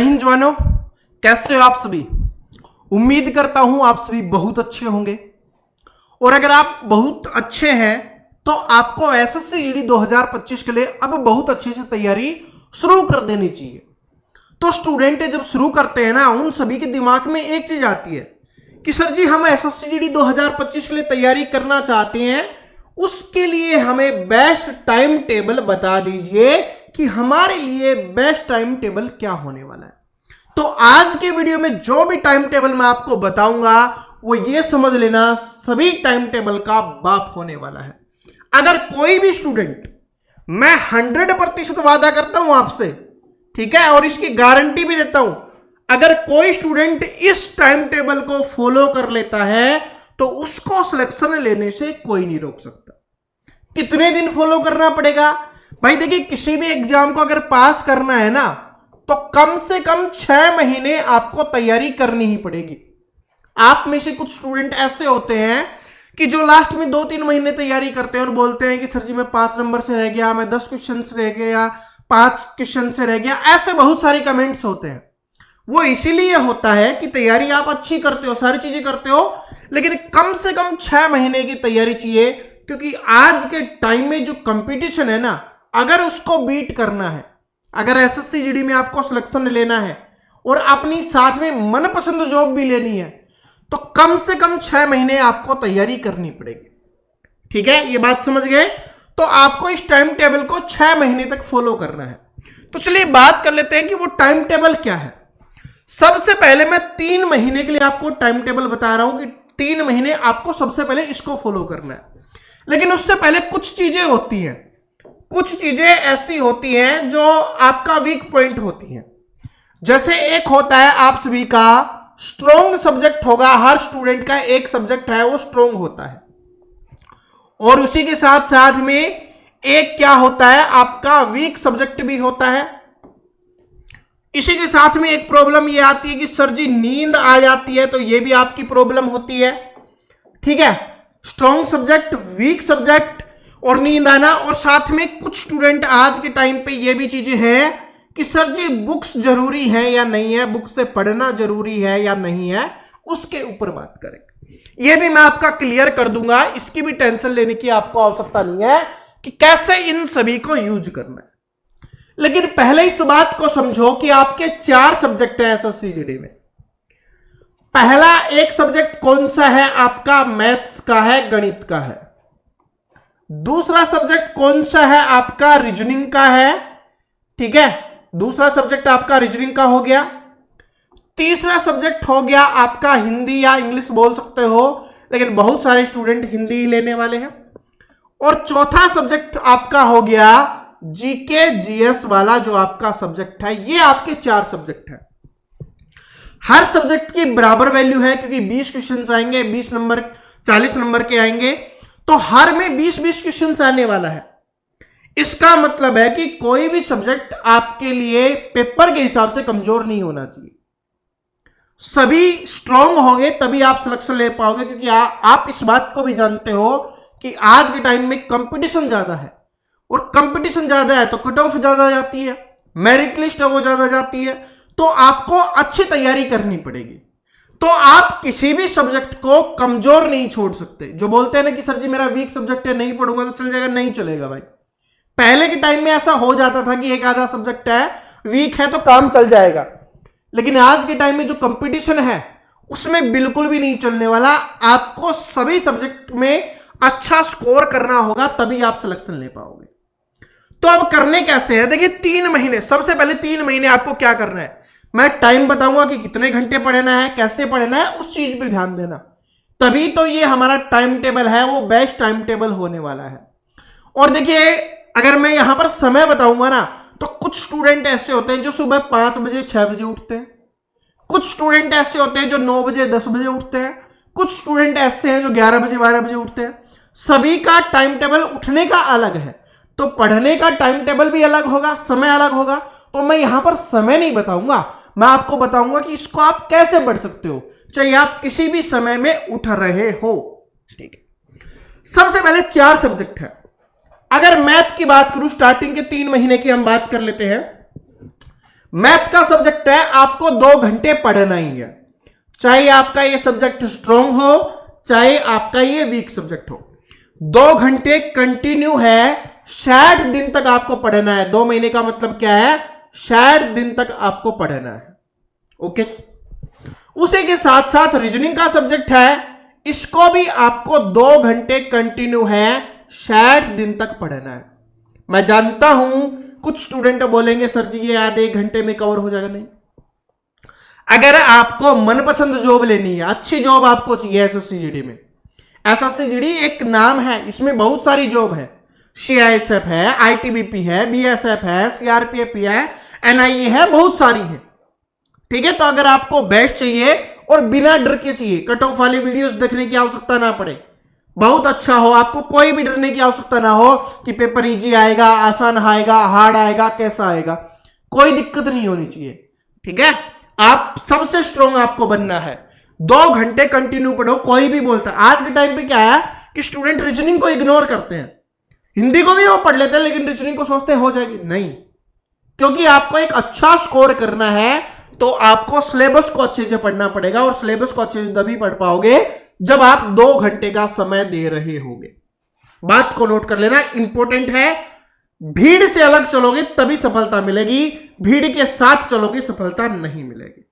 हिंद जवानों, कैसे हो आप सभी। उम्मीद करता हूं आप सभी बहुत अच्छे होंगे। और अगर आप बहुत अच्छे हैं तो आपको एसएससी जीडी 2025 के लिए अब बहुत अच्छे से तैयारी शुरू कर देनी चाहिए। तो स्टूडेंट जब शुरू करते हैं ना, उन सभी के दिमाग में एक चीज आती है कि सर जी हम एसएससी जीडी 2025 के लिए तैयारी करना चाहते हैं, उसके लिए हमें बेस्ट टाइम टेबल बता दीजिए कि हमारे लिए बेस्ट टाइम टेबल क्या होने वाला है। तो आज के वीडियो में जो भी टाइम टेबल मैं आपको बताऊंगा वो ये समझ लेना सभी टाइम टेबल का बाप होने वाला है। अगर कोई भी स्टूडेंट, मैं 100% वादा करता हूं आपसे, ठीक है, और इसकी गारंटी भी देता हूं, अगर कोई स्टूडेंट इस टाइम टेबल को फॉलो कर लेता है तो उसको सिलेक्शन लेने से कोई नहीं रोक सकता। कितने दिन फॉलो करना पड़ेगा भाई? देखिए, किसी भी एग्जाम को अगर पास करना है ना तो कम से कम 6 महीने आपको तैयारी करनी ही पड़ेगी। आप में से कुछ स्टूडेंट ऐसे होते हैं कि जो लास्ट में 2-3 महीने तैयारी करते हैं और बोलते हैं कि सर जी मैं 5 नंबर से रह गया, मैं 10 क्वेश्चन से रह गया, 5 क्वेश्चन से रह गया। ऐसे बहुत सारे कमेंट्स होते हैं। वो इसीलिए होता है कि तैयारी आप अच्छी करते हो, सारी चीजें करते हो, लेकिन कम से कम 6 महीने की तैयारी चाहिए। क्योंकि आज के टाइम में जो कंपटीशन है ना, अगर उसको बीट करना है, अगर एसएससी जीडी में आपको सिलेक्शन लेना है और अपनी साथ में मनपसंद जॉब भी लेनी है, तो कम से कम 6 महीने आपको तैयारी करनी पड़ेगी। ठीक है, ये बात समझ गए? तो आपको इस टाइम टेबल को 6 महीने तक फॉलो करना है। तो चलिए बात कर लेते हैं कि वो टाइम टेबल क्या है। सबसे पहले मैं 3 महीने के लिए आपको टाइम टेबल बता रहा हूं कि 3 महीने आपको सबसे पहले इसको फॉलो करना है। लेकिन उससे पहले कुछ चीजें होती हैं, कुछ चीजें ऐसी होती हैं जो आपका वीक पॉइंट होती हैं। जैसे एक होता है आप सभी का स्ट्रॉन्ग सब्जेक्ट होगा, हर स्टूडेंट का एक सब्जेक्ट है वो स्ट्रॉन्ग होता है। और उसी के साथ साथ में एक क्या होता है, आपका वीक सब्जेक्ट भी होता है। इसी के साथ में एक प्रॉब्लम ये आती है कि सर जी नींद आ जाती है, तो ये भी आपकी प्रॉब्लम होती है। ठीक है, स्ट्रॉन्ग सब्जेक्ट, वीक सब्जेक्ट और नींद आना। और साथ में कुछ स्टूडेंट आज के टाइम पे ये भी चीजें हैं कि सर जी बुक्स जरूरी है या नहीं है, बुक से पढ़ना जरूरी है या नहीं है, उसके ऊपर बात करेंगे। ये भी मैं आपका क्लियर कर दूंगा, इसकी भी टेंशन लेने की आपको आवश्यकता नहीं है कि कैसे इन सभी को यूज करना है। लेकिन पहले इस बात को समझो कि आपके 4 सब्जेक्ट है एसएससी जीडी में। पहला एक सब्जेक्ट कौन सा है आपका? मैथ्स का है, गणित का है। दूसरा सब्जेक्ट कौन सा है आपका? रीजनिंग का है। ठीक है, दूसरा सब्जेक्ट आपका रीजनिंग का हो गया। तीसरा सब्जेक्ट हो गया आपका हिंदी या इंग्लिश बोल सकते हो, लेकिन बहुत सारे स्टूडेंट हिंदी ही लेने वाले हैं। और चौथा सब्जेक्ट आपका हो गया जीके जीएस वाला जो आपका सब्जेक्ट है। ये आपके 4 सब्जेक्ट है। हर सब्जेक्ट की बराबर वैल्यू है क्योंकि 20 क्वेश्चन आएंगे, 20 नंबर 40 नंबर के आएंगे, तो हर में 20-20 क्वेश्चन आने वाला है। इसका मतलब है कि कोई भी सब्जेक्ट आपके लिए पेपर के हिसाब से कमजोर नहीं होना चाहिए। सभी स्ट्रांग होंगे तभी आप सिलेक्शन ले पाओगे। क्योंकि आप इस बात को भी जानते हो कि आज के टाइम में कंपटीशन ज्यादा है, और कंपटीशन ज्यादा है तो कट ऑफ ज्यादा जाती है, मेरिट लिस्ट वो ज्यादा जाती है, तो आपको अच्छी तैयारी करनी पड़ेगी। तो आप किसी भी सब्जेक्ट को कमजोर नहीं छोड़ सकते। जो बोलते हैं ना कि सर जी मेरा वीक सब्जेक्ट है, नहीं पढ़ूंगा तो चल जाएगा, नहीं चलेगा भाई। पहले के टाइम में ऐसा हो जाता था कि एक आधा सब्जेक्ट है, वीक है तो काम चल जाएगा। लेकिन आज के टाइम में जो कंपटीशन है उसमें बिल्कुल भी नहीं चलने वाला। आपको सभी सब्जेक्ट में अच्छा स्कोर करना होगा, तभी आप सिलेक्शन ले पाओगे। तो अब करने कैसे हैं? देखिए 3 महीने, सबसे पहले 3 महीने आपको क्या करना है, मैं टाइम बताऊंगा कि कितने घंटे पढ़ना है, कैसे पढ़ना है, उस चीज पे ध्यान देना। तभी तो ये हमारा टाइम टेबल है वो बेस्ट टाइम टेबल होने वाला है। और देखिए, अगर मैं यहां पर समय बताऊंगा ना, तो कुछ स्टूडेंट ऐसे होते हैं जो सुबह 5 बजे 6 बजे उठते हैं। कुछ स्टूडेंट ऐसे होते हैं जो 9 बजे 10 बजे उठते हैं। कुछ स्टूडेंट ऐसे हैं जो 11 बजे 12 बजे उठते हैं। सभी का टाइम टेबल उठने का अलग है, तो पढ़ने का टाइम टेबल भी अलग होगा, समय अलग होगा। तो मैं यहां पर समय नहीं बताऊंगा, मैं आपको बताऊंगा कि इसको आप कैसे पढ़ सकते हो, चाहे आप किसी भी समय में उठ रहे हो। ठीक है, सबसे पहले 4 सब्जेक्ट है। अगर मैथ की बात करूं, स्टार्टिंग के 3 महीने की हम बात कर लेते हैं। मैथ्स का सब्जेक्ट है, आपको 2 घंटे पढ़ना ही है, चाहे आपका ये सब्जेक्ट स्ट्रॉन्ग हो चाहे आपका ये वीक सब्जेक्ट हो। 2 घंटे कंटिन्यू है, 60 दिन तक आपको पढ़ना है। 2 महीने का मतलब क्या है, 60 दिन तक आपको पढ़ना है। ओके, उसी के साथ साथ रीजनिंग का सब्जेक्ट है, इसको भी आपको 2 घंटे कंटिन्यू है, 60 दिन तक पढ़ना है। मैं जानता हूं कुछ स्टूडेंट बोलेंगे सर जी ये आधे 1 घंटे में कवर हो जाएगा। नहीं, अगर आपको मनपसंद जॉब लेनी है, अच्छी जॉब आपको चाहिए एसएससी जीडी में, एसएससी जीडी एक नाम है, इसमें बहुत सारी जॉब है, सीआईएसएफ है, आईटीबीपी है, बीएसएफ है, सीआरपीएफ है, एनआईए है, बहुत सारी है। ठीक है, तो अगर आपको बेस्ट चाहिए और बिना डर के चाहिए, कट ऑफ वाली वीडियोस देखने की आवश्यकता ना पड़े, बहुत अच्छा हो, आपको कोई भी डरने की आवश्यकता ना हो कि पेपर इजी आएगा, आसान आएगा, हार्ड आएगा, कैसा आएगा, कोई दिक्कत नहीं होनी चाहिए। ठीक है, आप सबसे स्ट्रॉन्ग आपको बनना है। 2 घंटे कंटिन्यू पढ़ो। कोई भी बोलता है आज के टाइम पे क्या है कि स्टूडेंट रीजनिंग को इग्नोर करते हैं, हिंदी को भी वो पढ़ लेते हैं लेकिन रीजनिंग को सोचते हैं हो जाएगी, नहीं, क्योंकि आपको एक अच्छा स्कोर करना है तो आपको सिलेबस को अच्छे से पढ़ना पड़ेगा, और सिलेबस को अच्छे से तभी पढ़ पाओगे जब आप 2 घंटे का समय दे रहे होंगे। बात को नोट कर लेना, इंपॉर्टेंट है। भीड़ से अलग चलोगे तभी सफलता मिलेगी, भीड़ के साथ चलोगे सफलता नहीं मिलेगी।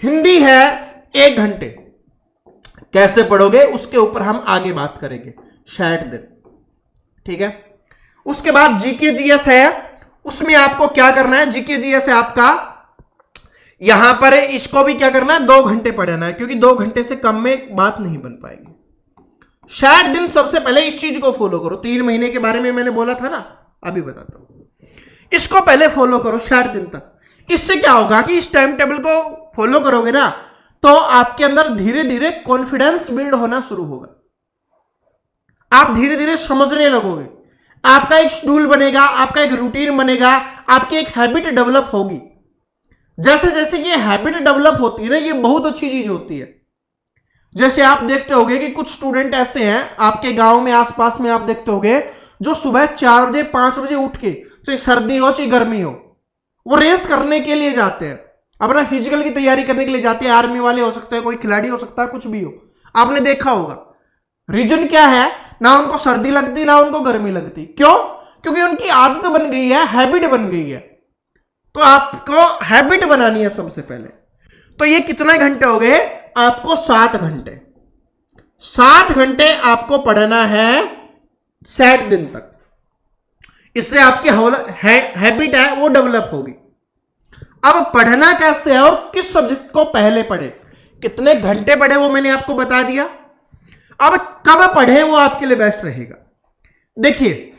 हिंदी है 1 घंटे, कैसे पढ़ोगे उसके ऊपर हम आगे बात करेंगे, 60 दिन। ठीक है, उसके बाद जीके जीएस है, उसमें आपको क्या करना है, जीके जीएस है आपका, यहां पर इसको भी क्या करना है, 2 घंटे पढ़ना है, क्योंकि 2 घंटे से कम में बात नहीं बन पाएगी। 60 दिन सबसे पहले इस चीज को फॉलो करो। 3 महीने के बारे में मैंने बोला था ना, अभी बताता हूं, इसको पहले फॉलो करो 60 दिन तक। इससे क्या होगा कि इस टाइम टेबल को फॉलो करोगे ना तो आपके अंदर धीरे धीरे कॉन्फिडेंस बिल्ड होना शुरू होगा, आप धीरे धीरे समझने लगोगे, आपका एक शेड्यूल बनेगा, आपका एक रूटीन बनेगा, आपकी एक हैबिट डेवलप होगी। जैसे जैसे ये हैबिट डेवलप होती है ना, ये बहुत अच्छी चीज होती है। जैसे आप देखते होंगे कि कुछ स्टूडेंट ऐसे हैं आपके गांव में आसपास में, आप देखते होंगे जो सुबह 4 बजे 5 बजे उठ के, चाहे सर्दी हो चाहे गर्मी हो, वो रेस करने के लिए जाते हैं, अपना फिजिकल की तैयारी करने के लिए जाते हैं। आर्मी वाले हो सकते हैं, कोई खिलाड़ी हो सकता है, कुछ भी हो, आपने देखा होगा। रीजन क्या है, ना उनको सर्दी लगती ना उनको गर्मी लगती, क्यों? क्योंकि उनकी आदत बन गई है, हैबिट बन गई है। तो आपको हैबिट बनानी है सबसे पहले। तो ये कितने घंटे हो गए, आपको 7 घंटे, 7 घंटे आपको पढ़ना है 60 दिन तक। इससे आपकी हैबिट है वो डेवलप होगी। अब पढ़ना कैसे है और किस सब्जेक्ट को पहले पढ़े, कितने घंटे पढ़े वो मैंने आपको बता दिया। अब कब पढ़े वो आपके लिए बेस्ट रहेगा। देखिए,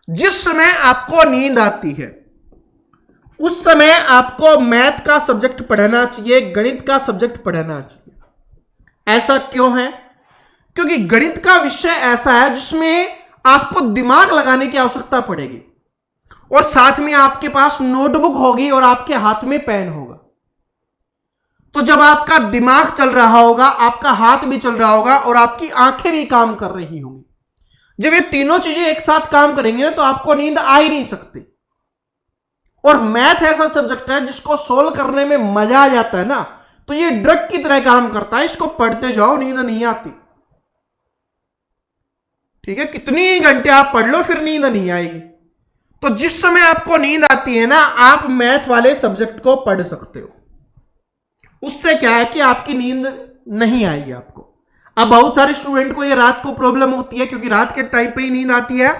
जिस समय आपको नींद आती है उस समय आपको मैथ का सब्जेक्ट पढ़ना चाहिए, गणित का सब्जेक्ट पढ़ना चाहिए। ऐसा क्यों है? क्योंकि गणित का विषय ऐसा है जिसमें आपको दिमाग लगाने की आवश्यकता पड़ेगी, और साथ में आपके पास नोटबुक होगी और आपके हाथ में पेन होगा। तो जब आपका दिमाग चल रहा होगा, आपका हाथ भी चल रहा होगा और आपकी आंखें भी काम कर रही होंगी, जब ये तीनों चीजें एक साथ काम करेंगी ना तो आपको नींद आ ही नहीं सकती। और मैथ ऐसा सब्जेक्ट है जिसको सोल्व करने में मजा आ जाता है ना, तो ये ड्रग की तरह काम करता है। इसको पढ़ते जाओ, नींद नहीं आती। ठीक है, कितनी ही घंटे आप पढ़ लो फिर नींद नहीं आएगी। तो जिस समय आपको नींद आती है ना, आप मैथ वाले सब्जेक्ट को पढ़ सकते हो। उससे क्या है कि आपकी नींद नहीं आएगी आपको। अब बहुत सारे स्टूडेंट को ये रात को प्रॉब्लम होती है क्योंकि रात के टाइम पे ही नींद आती है।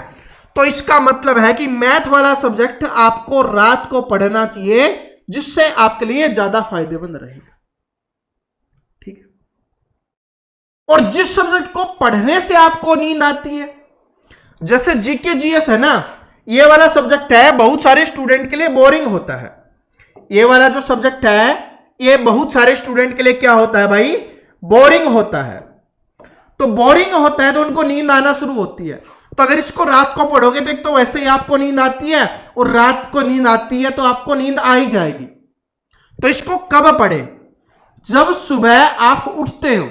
तो इसका मतलब है कि मैथ वाला सब्जेक्ट आपको रात को पढ़ना चाहिए, जिससे आपके लिए ज्यादा फायदेमंद रहेगा। ठीक है, और जिस सब्जेक्ट को पढ़ने से आपको नींद आती है, जैसे जीके जीएस है ना, ये वाला सब्जेक्ट है बहुत सारे स्टूडेंट के लिए बोरिंग होता है। ये वाला जो सब्जेक्ट है ये बहुत सारे स्टूडेंट के लिए क्या होता है भाई, बोरिंग होता है। तो बोरिंग होता है तो उनको नींद आना शुरू होती है। तो अगर इसको रात को पढ़ोगे तो एक तो वैसे ही आपको नींद आती है, और रात को नींद आती है तो आपको नींद आ ही जाएगी। तो इसको कब पढ़े, जब सुबह आप उठते हो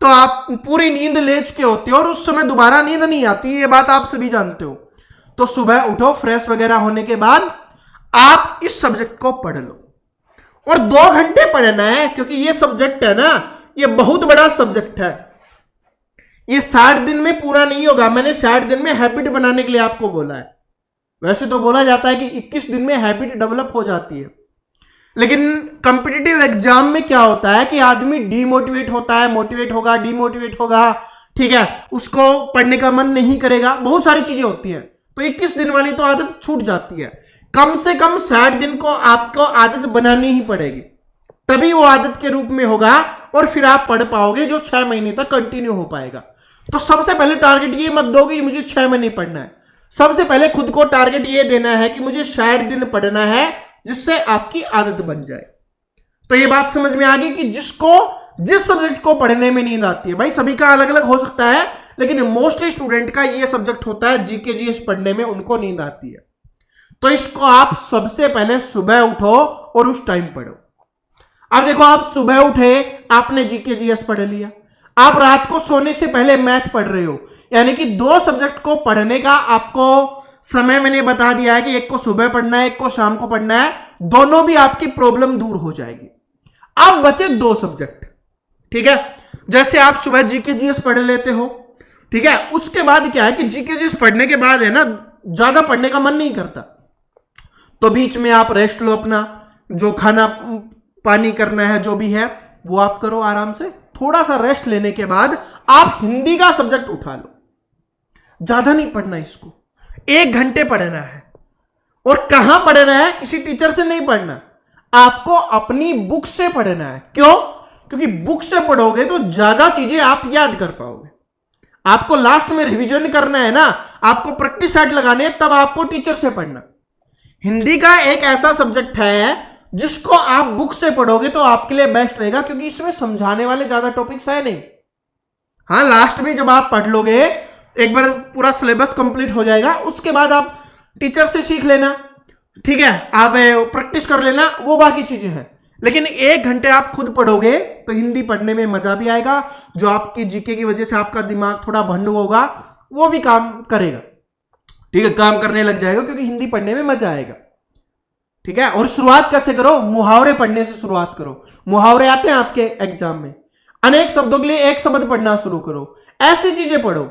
तो आप पूरी नींद ले चुके होते हो और उस समय दोबारा नींद नहीं आती, ये बात आप सभी जानते हो। तो सुबह उठो, फ्रेश वगैरह होने के बाद आप इस सब्जेक्ट को पढ़ लो और 2 घंटे पढ़ना है, क्योंकि ये सब्जेक्ट है ना, ये बहुत बड़ा सब्जेक्ट है। ये 60 दिन में पूरा नहीं होगा। मैंने 60 दिन में हैबिट बनाने के लिए आपको बोला है। वैसे तो बोला जाता है कि 21 दिन में हैबिट डेवलप हो जाती है, लेकिन कंपिटिटिव एग्जाम में क्या होता है कि आदमी डीमोटिवेट होता है, मोटिवेट होगा, डीमोटिवेट होगा, ठीक है, उसको पढ़ने का मन नहीं करेगा, बहुत सारी चीजें होती हैं। तो 21 दिन वाली तो आदत छूट जाती है। कम से कम 60 दिन को आपको आदत बनानी ही पड़ेगी, तभी वो आदत के रूप में होगा और फिर आप पढ़ पाओगे, जो 6 महीने तक कंटिन्यू हो पाएगा। तो सबसे पहले टारगेट ये मत दो कि मुझे 6 महीने पढ़ना है। सबसे पहले खुद को टारगेट ये देना है कि मुझे 60 दिन पढ़ना है, जिससे आपकी आदत बन जाए। तो ये बात समझ में आ गई कि जिस सब्जेक्ट को पढ़ने में नींद आती है, भाई सभी का अलग अलग हो सकता है, लेकिन मोस्टली स्टूडेंट का ये सब्जेक्ट होता है जीके जीएस पढ़ने में उनको नींद आती है। तो इसको आप सबसे पहले सुबह उठो और उस टाइम पढ़ो। अब देखो, आप सुबह उठे, आपने जीके जीएस पढ़ लिया, आप रात को सोने से पहले मैथ पढ़ रहे हो, यानी कि 2 सब्जेक्ट को पढ़ने का आपको समय मैंने बता दिया है कि एक को सुबह पढ़ना है, एक को शाम को पढ़ना है। दोनों भी आपकी प्रॉब्लम दूर हो जाएगी। अब बचे 2 सब्जेक्ट, ठीक है। जैसे आप सुबह जीके जीएस पढ़ लेते हो, ठीक है, उसके बाद क्या है कि जीके जीएस पढ़ने के बाद है ना, ज्यादा पढ़ने का मन नहीं करता, तो बीच में आप रेस्ट लो, अपना जो खाना पानी करना है जो भी है वो आप करो आराम से। थोड़ा सा रेस्ट लेने के बाद आप हिंदी का सब्जेक्ट उठा लो। ज्यादा नहीं पढ़ना, इसको 1 घंटे पढ़ना है। और कहां पढ़ना है? किसी टीचर से नहीं पढ़ना, आपको अपनी बुक से पढ़ना है। क्यों? क्योंकि बुक से पढ़ोगे तो ज्यादा चीजें आप याद कर पाओगे। आपको लास्ट में रिवीजन करना है ना, आपको प्रैक्टिस सेट लगाने है, तब आपको टीचर से पढ़ना। हिंदी का एक ऐसा सब्जेक्ट है जिसको आप बुक से पढ़ोगे तो आपके लिए बेस्ट रहेगा, क्योंकि इसमें समझाने वाले ज्यादा टॉपिक्स है नहीं। हाँ, लास्ट में जब आप पढ़ लोगे, एक बार पूरा सिलेबस कंप्लीट हो जाएगा, उसके बाद आप टीचर से सीख लेना, ठीक है, आप प्रैक्टिस कर लेना, वो बाकी चीजें हैं। लेकिन 1 घंटे आप खुद पढ़ोगे तो हिंदी पढ़ने में मजा भी आएगा। जो आपकी जीके की वजह से आपका दिमाग थोड़ा भंड होगा, वो भी काम करेगा, ठीक है, काम करने लग जाएगा, क्योंकि हिंदी पढ़ने में मजा आएगा, ठीक है। और शुरुआत कैसे करो? मुहावरे पढ़ने से शुरुआत करो। मुहावरे आते हैं आपके एग्जाम में, अनेक शब्दों के लिए एक शब्द पढ़ना शुरू करो, ऐसी चीजें पढ़ो,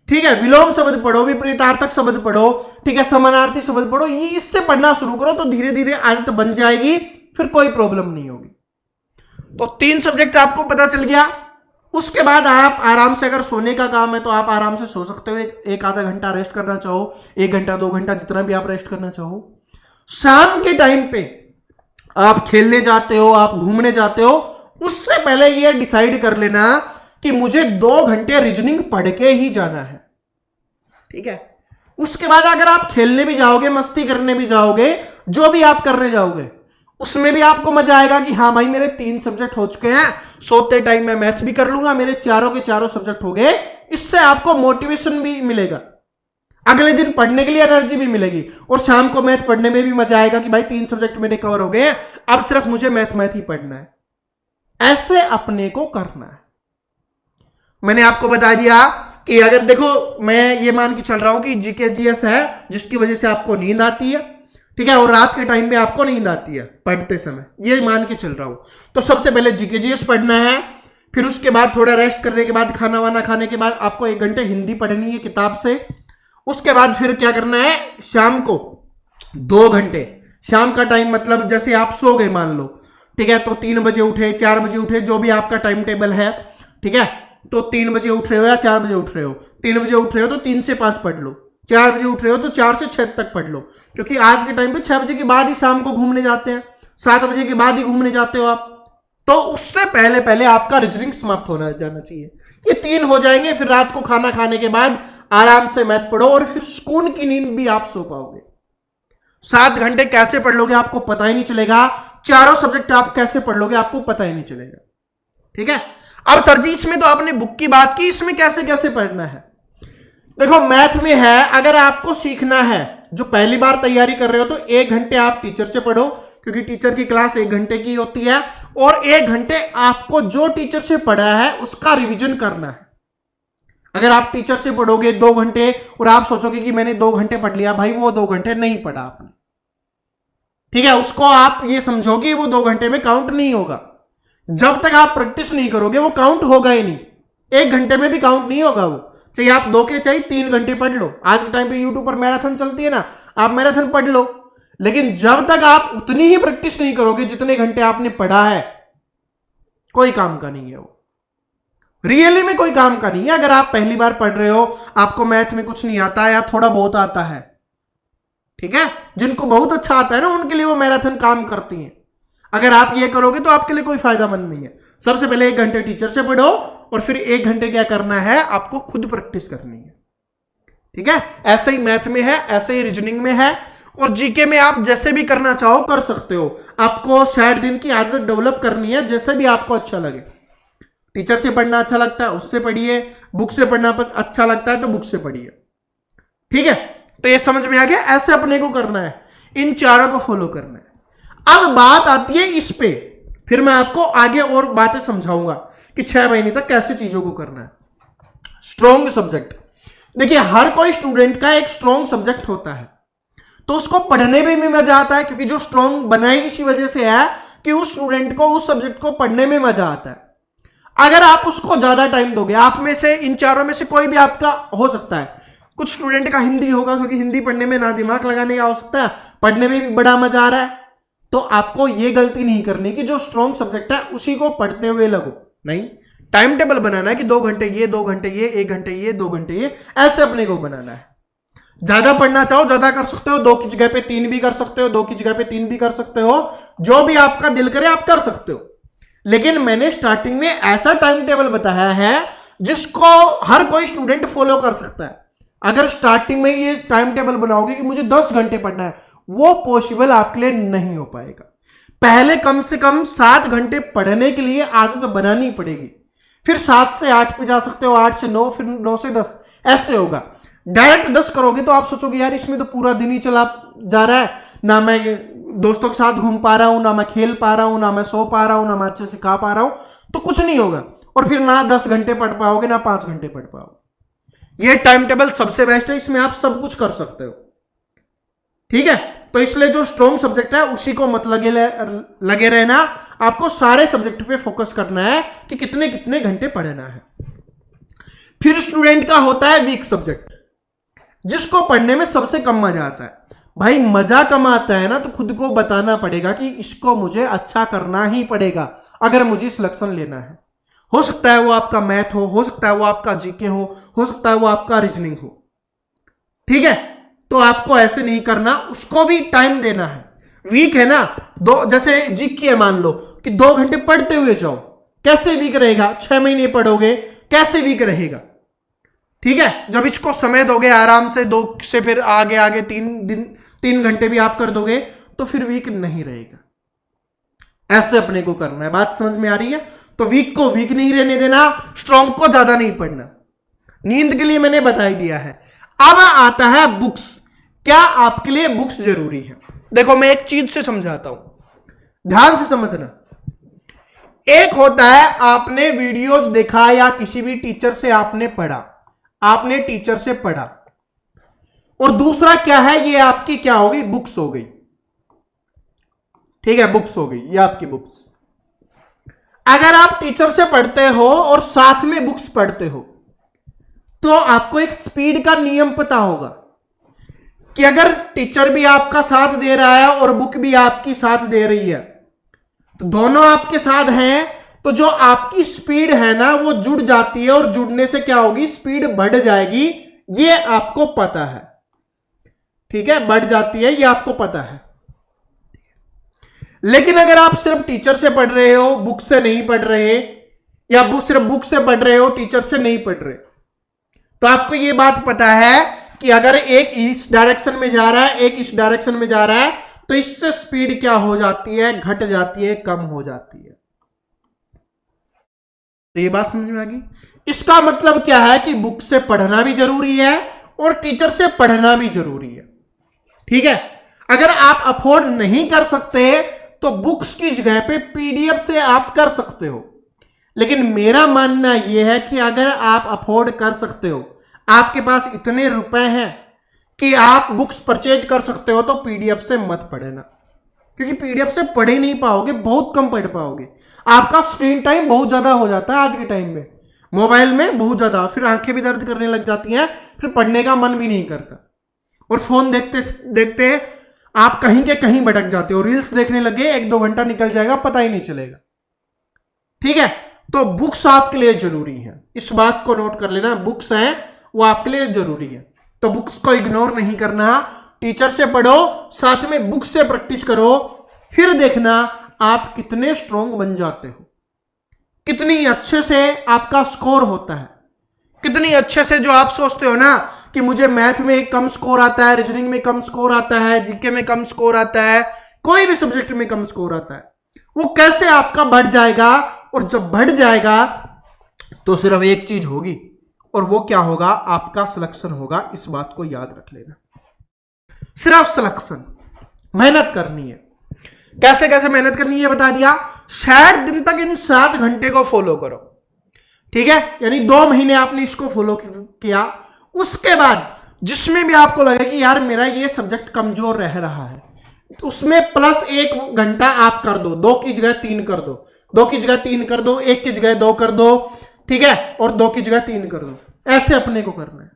ठीक है। विलोम शब्द पढ़ो, विपरीतार्थक शब्द पढ़ो, ठीक है, समानार्थी शब्द पढ़ो, ये इससे पढ़ना शुरू करो, तो धीरे धीरे आदत बन जाएगी, फिर कोई प्रॉब्लम नहीं होगी। तो 3 सब्जेक्ट आपको पता चल गया। उसके बाद आप आराम से, अगर सोने का काम है तो आप आराम से सो सकते हो, एक आधा घंटा रेस्ट करना चाहो, 1 घंटा 2 घंटा, जितना भी आप रेस्ट करना चाहो। शाम के टाइम पे आप खेलने जाते हो, आप घूमने जाते हो, उससे पहले ये डिसाइड कर लेना कि मुझे 2 घंटे रीजनिंग पढ़ के ही जाना है, ठीक है। उसके बाद अगर आप खेलने भी जाओगे, मस्ती करने भी जाओगे, जो भी आप करने जाओगे, उसमें भी आपको मजा आएगा कि हाँ भाई, मेरे 3 सब्जेक्ट हो चुके हैं, सोते टाइम मैं मैथ भी कर लूंगा, मेरे चारों के चारों सब्जेक्ट हो गए। इससे आपको मोटिवेशन भी मिलेगा, अगले दिन पढ़ने के लिए एनर्जी भी मिलेगी, और शाम को मैथ पढ़ने में भी मजा आएगा कि भाई 3 सब्जेक्ट मेरे कवर हो गए, अब सिर्फ मुझे मैथ ही पढ़ना है। ऐसे अपने को करना है। मैंने आपको बता दिया कि अगर देखो, मैं ये मान के चल रहा हूं कि जीके जीएस है जिसकी वजह से आपको नींद आती है, ठीक है, और रात के टाइम पे आपको नींद आती है पढ़ते समय, ये मान के चल रहा हूं। तो सबसे पहले जीके जीएस पढ़ना है, फिर उसके बाद थोड़ा रेस्ट करने के बाद, खाना वाना खाने के बाद आपको 1 घंटे हिंदी पढ़नी है किताब से। उसके बाद फिर क्या करना है, शाम को 2 घंटे, शाम का टाइम मतलब जैसे आप सो गए मान लो, ठीक है, तो 3 बजे उठे, 4 बजे उठे, जो भी आपका टाइम टेबल है, ठीक है, तो 3 बजे उठ रहे हो या 4 बजे उठ रहे हो, 3 बजे उठ रहे हो तो 3 से 5 पढ़ लो, 4 बजे उठ रहे हो तो 4 से 6 तक पढ़ लो, क्योंकि आज के टाइम पे 6 बजे के बाद ही शाम को घूमने जाते हैं, 7 बजे के बाद ही घूमने जाते हो आप, तो उससे पहले पहले आपका रीजनिंग समाप्त होना जाना चाहिए। ये 3 हो जाएंगे, फिर रात को खाना खाने के बाद आराम से मैथ पढ़ो, और फिर सुकून की नींद भी आप सो पाओगे। 7 घंटे कैसे पढ़ लोगे आपको पता ही नहीं चलेगा, चारों सब्जेक्ट आप कैसे पढ़ लोगे आपको पता ही नहीं चलेगा, ठीक है। अब सर जी, इसमें तो आपने बुक की बात की, इसमें कैसे कैसे पढ़ना है? देखो, मैथ में है, अगर आपको सीखना है, जो पहली बार तैयारी कर रहे हो, तो 1 घंटे आप टीचर से पढ़ो, क्योंकि टीचर की क्लास 1 घंटे की होती है, और 1 घंटे आपको जो टीचर से पढ़ा है उसका रिवीजन करना है। अगर आप टीचर से पढ़ोगे 2 घंटे और आप सोचोगे कि मैंने 2 घंटे पढ़ लिया, भाई वो 2 घंटे नहीं पढ़ा आपने, ठीक है, उसको आप ये समझोगे वो 2 घंटे में काउंट नहीं होगा। जब तक आप प्रैक्टिस नहीं करोगे वो काउंट होगा ही नहीं। 1 घंटे में भी काउंट नहीं होगा वो, चाहे आप 2 के चाहे 3 घंटे पढ़ लो। आज के टाइम पे यूट्यूब पर मैराथन चलती है ना, आप मैराथन पढ़ लो, लेकिन जब तक आप उतनी ही प्रैक्टिस नहीं करोगे जितने घंटे आपने पढ़ा है, कोई काम का नहीं है वो। रियली में कोई काम का नहीं है। अगर आप पहली बार पढ़ रहे हो, आपको मैथ में कुछ नहीं आता या थोड़ा बहुत आता है, ठीक है, जिनको बहुत अच्छा आता है ना उनके लिए वो मैराथन काम करती है। अगर आप ये करोगे तो आपके लिए कोई फायदा मंद नहीं है। सबसे पहले 1 घंटे टीचर से पढ़ो और फिर 1 घंटे क्या करना है, आपको खुद प्रैक्टिस करनी है। ठीक है, ऐसे ही मैथ में है, ऐसे ही रीजनिंग में है, और जीके में आप जैसे भी करना चाहो कर सकते हो। आपको 60 दिन की आदत डेवलप करनी है, जैसे भी आपको अच्छा लगे। टीचर से पढ़ना अच्छा लगता है उससे पढ़िए, बुक से पढ़ना अच्छा लगता है तो बुक से पढ़िए। ठीक है, तो ये समझ में आ गया, ऐसे अपने को करना है, इन चारों को फॉलो करना है। अब बात आती है इस पे, फिर मैं आपको आगे और बातें समझाऊंगा कि 6 महीने तक कैसे चीजों को करना है। स्ट्रॉन्ग सब्जेक्ट, देखिए हर कोई स्टूडेंट का एक स्ट्रॉन्ग सब्जेक्ट होता है, तो उसको पढ़ने में भी मजा आता है, क्योंकि जो स्ट्रॉन्ग बनाई इसी वजह से है कि उस स्टूडेंट को उस सब्जेक्ट को पढ़ने में मजा आता है। अगर आप उसको ज्यादा टाइम दोगे, आप में से इन चारों में से कोई भी आपका हो सकता है, कुछ स्टूडेंट का हिंदी होगा क्योंकि हिंदी पढ़ने में ना दिमाग लगाने का हो सकता है, पढ़ने में भी बड़ा मजा आ रहा है, तो आपको ये गलती नहीं करनी कि जो स्ट्रॉन्ग सब्जेक्ट है उसी को पढ़ते हुए लगो। नहीं, टाइम टेबल बनाना है कि 2 घंटे ये, 2 घंटे ये, 1 घंटे ये, 2 घंटे ये, ऐसे अपने को बनाना है। ज्यादा पढ़ना चाहो ज्यादा कर सकते हो, 2 की जगह पे 3 भी कर सकते हो, 2 की जगह पे 3 भी कर सकते हो, जो भी आपका दिल करे आप कर सकते हो। लेकिन मैंने स्टार्टिंग में ऐसा टाइम टेबल बताया है जिसको हर कोई स्टूडेंट फॉलो कर सकता है। अगर स्टार्टिंग में ये टाइम टेबल बनाओगे कि मुझे 10 घंटे पढ़ना है, वो पॉसिबल आपके लिए नहीं हो पाएगा। पहले कम से कम 7 घंटे पढ़ने के लिए आदत बनानी पड़ेगी, फिर 7 से 8 पे जा सकते हो, 8 से 9, फिर 9 से 10, ऐसे होगा। डायरेक्ट 10 करोगे तो आप सोचोगे यार इसमें तो पूरा दिन ही चला जा रहा है, ना मैं दोस्तों के साथ घूम पा रहा हूं, ना मैं खेल पा रहा हूं, ना मैं सो पा रहा हूं, ना मैं अच्छे से खा पा रहा हूं, तो कुछ नहीं होगा। और फिर ना 10 घंटे पढ़ पाओगे, ना 5 घंटे पढ़ पाओगे। ये टाइम टेबल सबसे बेस्ट है, इसमें आप सब कुछ कर सकते हो। ठीक है, तो इसलिए जो स्ट्रॉन्ग सब्जेक्ट है उसी को मत लगे रहना, आपको सारे सब्जेक्ट पे फोकस करना है कि कितने कितने घंटे पढ़ना है। फिर स्टूडेंट का होता है वीक सब्जेक्ट, जिसको पढ़ने में सबसे कम मजा आता है। भाई मजा कम आता है ना, तो खुद को बताना पड़ेगा कि इसको मुझे अच्छा करना ही पड़ेगा अगर मुझे सिलेक्शन लेना है। हो सकता है वो आपका मैथ हो सकता है वो आपका जीके हो सकता है वो आपका रीजनिंग हो। ठीक है, तो आपको ऐसे नहीं करना, उसको भी टाइम देना है। वीक है ना, जैसे जीके है, मान लो कि 2 घंटे पढ़ते हुए जाओ, कैसे वीक रहेगा? 6 महीने पढ़ोगे, कैसे वीक रहेगा? ठीक है, जब इसको समय दोगे आराम से, 2 से फिर आगे आगे 3 घंटे भी आप कर दोगे तो फिर वीक नहीं रहेगा। ऐसे अपने को करना है। बात समझ में आ रही है? तो वीक को वीक नहीं रहने देना, स्ट्रॉन्ग को ज्यादा नहीं पढ़ना। नींद के लिए मैंने बता ही दिया है। अब आता है बुक्स। क्या आपके लिए बुक्स जरूरी है? देखो मैं एक चीज से समझाता हूं, ध्यान से समझना। एक होता है आपने वीडियोस देखा या किसी भी टीचर से आपने पढ़ा, आपने टीचर से पढ़ा, और दूसरा क्या है, ये आपकी क्या हो गई? बुक्स हो गई। ठीक है, बुक्स हो गई, ये आपकी बुक्स। अगर आप टीचर से पढ़ते हो और साथ में बुक्स पढ़ते हो तो आपको एक स्पीड का नियम पता होगा कि अगर टीचर भी आपका साथ दे रहा है और बुक भी आपकी साथ दे रही है, तो दोनों आपके साथ हैं, तो जो आपकी स्पीड है ना वो जुड़ जाती है, और जुड़ने से क्या होगी? स्पीड बढ़ जाएगी। ये आपको पता है। ठीक है, बढ़ जाती है, ये आपको पता है। लेकिन अगर आप सिर्फ टीचर से पढ़ रहे हो, बुक से नहीं पढ़ रहे, या सिर्फ बुक से पढ़ रहे हो, टीचर से नहीं पढ़ रहे, तो आपको ये बात पता है कि अगर एक इस डायरेक्शन में जा रहा है, एक इस डायरेक्शन में जा रहा है, तो इससे स्पीड क्या हो जाती है? घट जाती है, कम हो जाती है। तो ये बात समझ में आ गई? इसका मतलब क्या है कि बुक से पढ़ना भी जरूरी है और टीचर से पढ़ना भी जरूरी है। ठीक है, अगर आप अफोर्ड नहीं कर सकते तो बुक्स की जगह पे पीडीएफ से आप कर सकते हो। लेकिन मेरा मानना यह है कि अगर आप अफोर्ड कर सकते हो, आपके पास इतने रुपए हैं कि आप बुक्स परचेज कर सकते हो, तो पीडीएफ से मत पढ़ना। क्योंकि पीडीएफ से पढ़ ही नहीं पाओगे, बहुत कम पढ़ पाओगे। आपका स्क्रीन टाइम बहुत ज्यादा हो जाता है आज के टाइम में, मोबाइल में बहुत ज्यादा, फिर आंखें भी दर्द करने लग जाती हैं, फिर पढ़ने का मन भी नहीं करता, और फोन देखते देखते आप कहीं के कहीं भटक जाते हो, रील्स देखने लगे 1-2 घंटा निकल जाएगा, पता ही नहीं चलेगा। ठीक है, तो बुक्स आपके लिए जरूरी है, इस बात को नोट कर लेना, बुक्स हैं वो आपके लिए जरूरी है। तो बुक्स को इग्नोर नहीं करना, टीचर से पढ़ो, साथ में बुक्स से प्रैक्टिस करो, फिर देखना आप कितने स्ट्रोंग बन जाते हो, कितनी अच्छे से आपका स्कोर होता है, कितनी अच्छे से जो आप सोचते हो ना कि मुझे मैथ में कम स्कोर आता है, रीजनिंग में कम स्कोर आता है, जीके में कम स्कोर आता है, कोई भी सब्जेक्ट में कम स्कोर आता है, वो कैसे आपका बढ़ जाएगा। और जब बढ़ जाएगा तो सिर्फ एक चीज होगी, और वो क्या होगा, आपका सिलेक्शन होगा। इस बात को याद रख लेना, सिर्फ सिलेक्शन, मेहनत करनी है। कैसे कैसे मेहनत करनी है बता दिया, 60 दिन तक इन 7 घंटे को फॉलो करो। ठीक है, यानी 2 महीने आपने इसको फॉलो किया, उसके बाद जिसमें भी आपको लगे कि यार मेरा ये सब्जेक्ट कमजोर रह रहा है, तो उसमें +1 घंटा आप कर दो, 2 की जगह 3 कर दो, 2 की जगह 3 कर दो, 1 की जगह 2 कर दो, ठीक है, और 2 की जगह 3 कर दो, ऐसे अपने को करना है।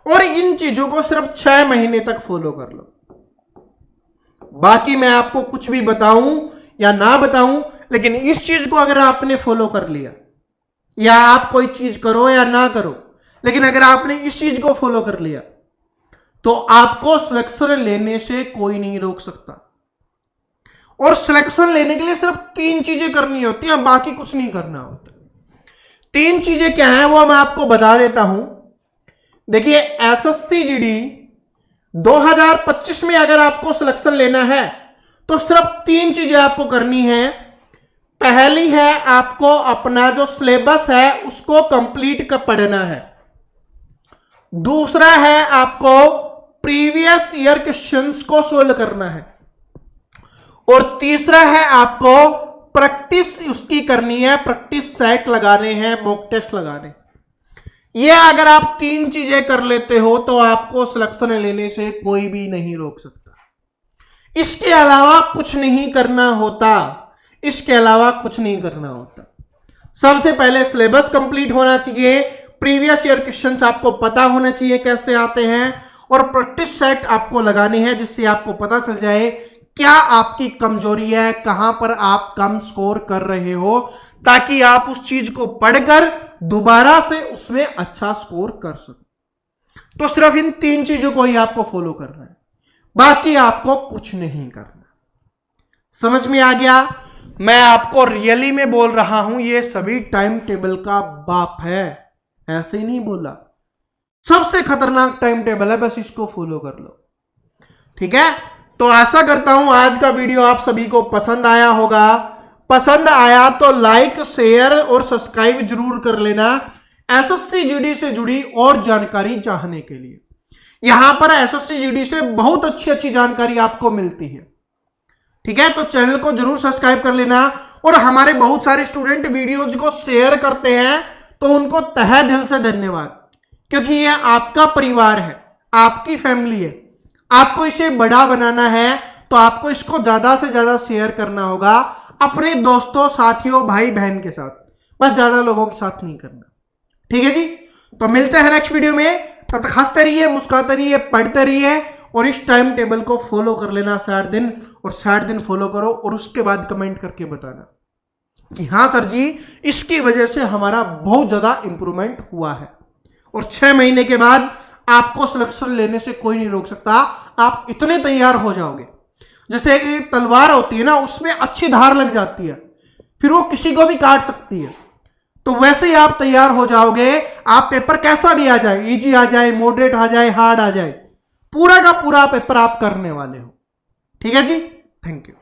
और इन चीजों को सिर्फ 6 महीने तक फॉलो कर लो। बाकी मैं आपको कुछ भी बताऊं या ना बताऊं, लेकिन इस चीज को अगर आपने फॉलो कर लिया, या आप कोई चीज करो या ना करो, लेकिन अगर आपने इस चीज को फॉलो कर लिया तो आपको सिलेक्शन लेने से कोई नहीं रोक सकता। और सिलेक्शन लेने के लिए सिर्फ 3 चीजें करनी होती हैं, बाकी कुछ नहीं करना होता। 3 चीजें क्या हैं वो मैं आपको बता देता हूं। देखिए, एसएससी जीडी 2025 में अगर आपको सिलेक्शन लेना है तो सिर्फ 3 चीजें आपको करनी है। पहली है, आपको अपना जो सिलेबस है उसको कंप्लीट कर पढ़ना है। दूसरा है, आपको प्रीवियस ईयर क्वेश्चंस को सोल्व करना है। और तीसरा है, आपको प्रैक्टिस उसकी करनी है, प्रैक्टिस सेट लगाने हैं, मॉक टेस्ट लगाने। ये अगर आप 3 चीजें कर लेते हो तो आपको सिलेक्शन लेने से कोई भी नहीं रोक सकता। इसके अलावा कुछ नहीं करना होता, इसके अलावा कुछ नहीं करना होता। सबसे पहले सिलेबस कंप्लीट होना चाहिए, प्रीवियस ईयर क्वेश्चंस आपको पता होना चाहिए कैसे आते हैं, और प्रैक्टिस सेट आपको लगानी है जिससे आपको पता चल जाए क्या आपकी कमजोरी है, कहां पर आप कम स्कोर कर रहे हो, ताकि आप उस चीज को पढ़कर दोबारा से उसमें अच्छा स्कोर कर सको। तो सिर्फ इन 3 चीजों को ही आपको फॉलो करना है, बाकी आपको कुछ नहीं करना। समझ में आ गया? मैं आपको रियली में बोल रहा हूं, ये सभी टाइम टेबल का बाप है, ऐसे ही नहीं बोला। सबसे खतरनाक टाइम टेबल है, बस इसको फॉलो कर लो। ठीक है, तो आशा करता हूं आज का वीडियो आप सभी को पसंद आया होगा। पसंद आया तो लाइक, शेयर और सब्सक्राइब जरूर कर लेना, एसएससी जीडी से जुड़ी और जानकारी चाहने के लिए। यहां पर एसएससी जीडी से बहुत अच्छी अच्छी जानकारी आपको मिलती है। ठीक है, तो चैनल को जरूर सब्सक्राइब कर लेना, और हमारे बहुत सारे स्टूडेंट वीडियोज को शेयर करते हैं तो उनको तहे दिल से धन्यवाद, क्योंकि ये आपका परिवार है, आपकी फैमिली है। आपको इसे बड़ा बनाना है तो आपको इसको ज्यादा से ज्यादा शेयर करना होगा अपने दोस्तों, साथियों, भाई बहन के साथ, बस ज्यादा लोगों के साथ नहीं करना। ठीक है जी, तो मिलते हैं नेक्स्ट वीडियो में। तब तक हंसते रहिए, मुस्कुराते रहिए, पढ़ते रहिए, और इस टाइम टेबल को फॉलो कर लेना 60 दिन, और 60 दिन फॉलो करो, और उसके बाद कमेंट करके बताना कि हाँ सर जी, इसकी वजह से हमारा बहुत ज्यादा इंप्रूवमेंट हुआ है। और 6 महीने के बाद आपको सिलेक्शन लेने से कोई नहीं रोक सकता। आप इतने तैयार हो जाओगे, जैसे एक तलवार होती है ना, उसमें अच्छी धार लग जाती है, फिर वो किसी को भी काट सकती है, तो वैसे ही आप तैयार हो जाओगे। आप पेपर कैसा भी आ जाए, इजी आ जाए, मॉडरेट आ जाए, हार्ड आ जाए, पूरा का पूरा पेपर आप करने वाले हो। ठीक है जी, थैंक यू।